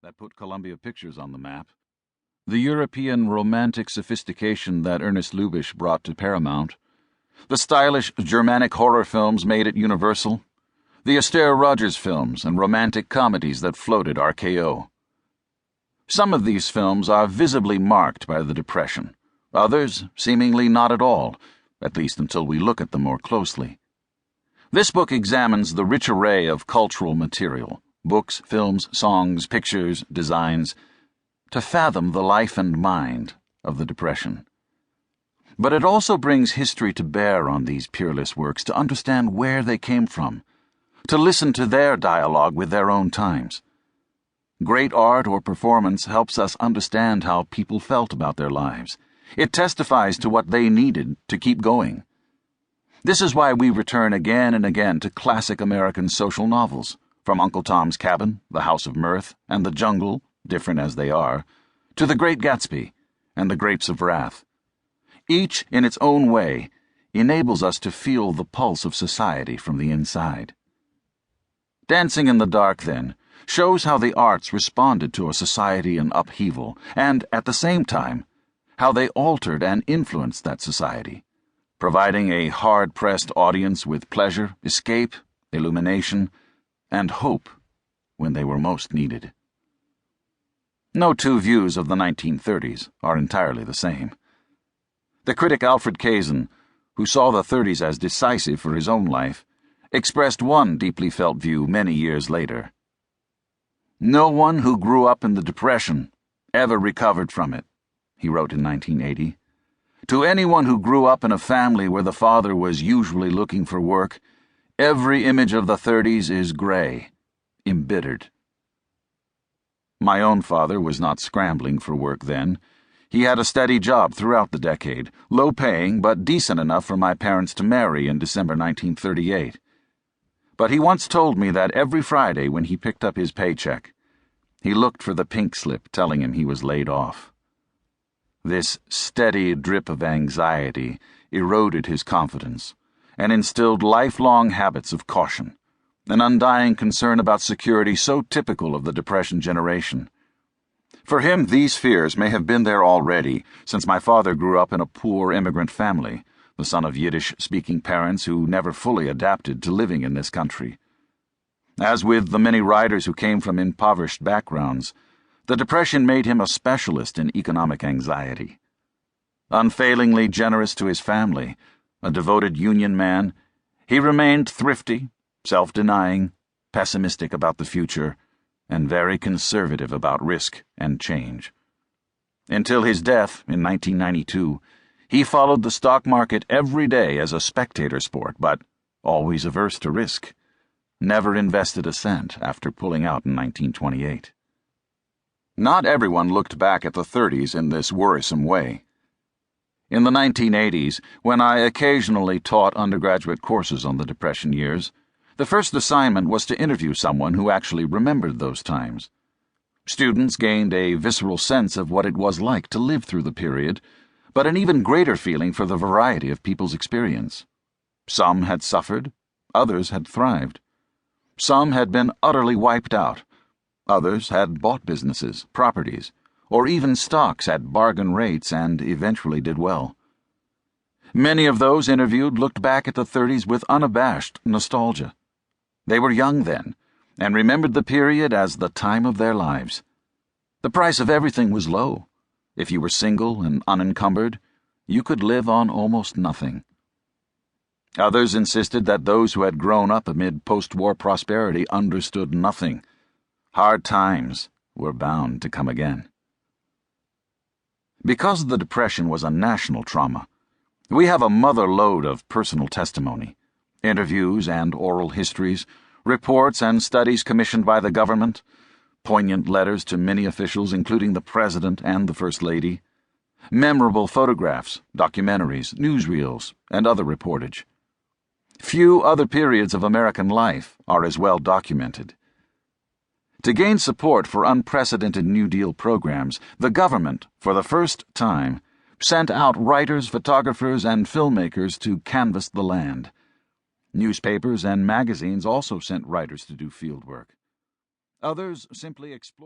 that put Columbia Pictures on the map, the European romantic sophistication that Ernest Lubitsch brought to Paramount, the stylish Germanic horror films made at Universal, the austere Rogers films and romantic comedies that floated RKO. Some of these films are visibly marked by the Depression, others seemingly not at all, at least until we look at them more closely. This book examines the rich array of cultural material, books, films, songs, pictures, designs, to fathom the life and mind of the Depression. But it also brings history to bear on these peerless works to understand where they came from, to listen to their dialogue with their own times. Great art or performance helps us understand how people felt about their lives. It testifies to what they needed to keep going. This is why we return again and again to classic American social novels, from Uncle Tom's Cabin, The House of Mirth, and The Jungle, different as they are, to The Great Gatsby and The Grapes of Wrath. Each, in its own way, enables us to feel the pulse of society from the inside. Dancing in the Dark, then, shows how the arts responded to a society in upheaval, and, at the same time, how they altered and influenced that society, providing a hard-pressed audience with pleasure, escape, illumination, and hope when they were most needed. No two views of the 1930s are entirely the same. The critic Alfred Kazin, who saw the 30s as decisive for his own life, expressed one deeply felt view many years later. "No one who grew up in the Depression ever recovered from it," he wrote in 1980. "To anyone who grew up in a family where the father was usually looking for work, every image of the 30s is gray, embittered." My own father was not scrambling for work then. He had a steady job throughout the decade, low-paying but decent enough for my parents to marry in December 1938. But he once told me that every Friday when he picked up his paycheck, he looked for the pink slip telling him he was laid off. This steady drip of anxiety eroded his confidence and instilled lifelong habits of caution, an undying concern about security so typical of the Depression generation. For him, these fears may have been there already, since my father grew up in a poor immigrant family, the son of Yiddish-speaking parents who never fully adapted to living in this country. As with the many writers who came from impoverished backgrounds, the Depression made him a specialist in economic anxiety. Unfailingly generous to his family, a devoted Union man, he remained thrifty, self-denying, pessimistic about the future, and very conservative about risk and change. Until his death in 1992, he followed the stock market every day as a spectator sport, but always averse to risk. Never invested a cent after pulling out in 1928. Not everyone looked back at the 30s in this worrisome way. In the 1980s, when I occasionally taught undergraduate courses on the Depression years, the first assignment was to interview someone who actually remembered those times. Students gained a visceral sense of what it was like to live through the period, but an even greater feeling for the variety of people's experience. Some had suffered, others had thrived. Some had been utterly wiped out, others had bought businesses, properties, or even stocks at bargain rates and eventually did well. Many of those interviewed looked back at the 30s with unabashed nostalgia. They were young then, and remembered the period as the time of their lives. The price of everything was low. If you were single and unencumbered, you could live on almost nothing. Others insisted that those who had grown up amid post-war prosperity understood nothing. Hard times were bound to come again. Because the Depression was a national trauma, we have a mother lode of personal testimony, interviews and oral histories, reports and studies commissioned by the government, poignant letters to many officials, including the President and the First Lady, memorable photographs, documentaries, newsreels, and other reportage. Few other periods of American life are as well documented. To gain support for unprecedented New Deal programs, the government, for the first time, sent out writers, photographers, and filmmakers to canvass the land. Newspapers and magazines also sent writers to do field work. Others simply explored